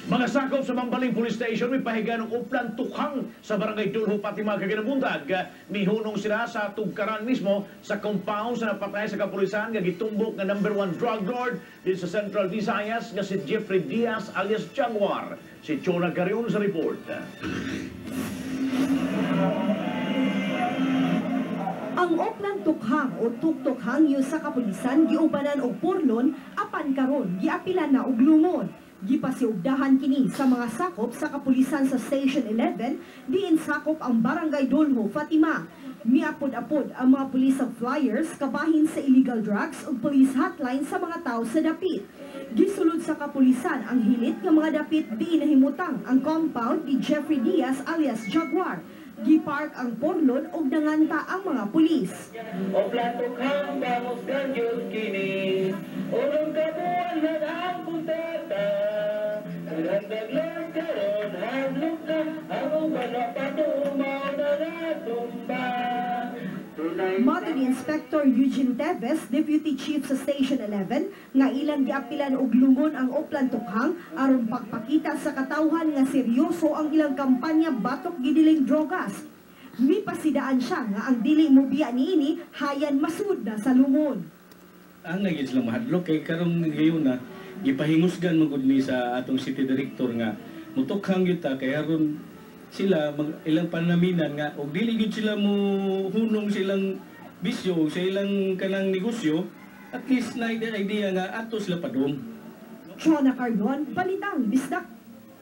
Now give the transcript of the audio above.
Mga sakop sa Mambaling Police Station may pahiga ng uplan tukhang sa Barangay Dulho Fatima Kaginabundag. Mihunong sila sa tugkaran mismo sa compound sa napatay sa kapulisan nga gitumbok nga #1 drug lord din sa Central Visayas nga si Jeffrey Diaz alias Jaguar. Si Chona Garion sa report. Ang Oplan tukhang o tuktukhang yu sa kapulisan giubanan og purlon apan karon giapilan na og lungon. Gipasiugdahan kini sa mga sakop sa kapulisan sa Station 11 diin sakop ang Barangay Dulho Fatima. Miapod-apod ang mga pulis sa flyers kabahin sa illegal drugs ug police hotline sa mga tao sa dapit. Gisulod sa kapulisan ang hilit nga mga dapit diin nahimutang ang compound ni Jeffrey Diaz alias Jaguar. Gipark ang porlon ug nanganta ang mga pulis. Oplan tukhang bangos ganjus kini ulong kabuan ang puntata. Nagdaglag karon hadlok na ang bana patumaw na natumba. Mato ni Inspector Eugene Teves, Deputy Chief sa Station 11, nga ilang giapilan og lungon ang Oplan tukhang aron pagpakita sa katawhan nga seryoso ang ilang kampanya batok gidiling drogas. Mipasidaan siya nga ang dili mo biya niini hayan masud na sa lungon. Ang naging sila mahadlok kay karong ngayon na gipahingusgan magud ni sa atong City Director nga mutukhang gyud ta kay aron sila ilang panaminan nga og dili gyud sila mo hunong silang bisyo sa ilang kanang negosyo, at least na idea nga ato sila padung. Chona Cardon, Balitang Bisdak.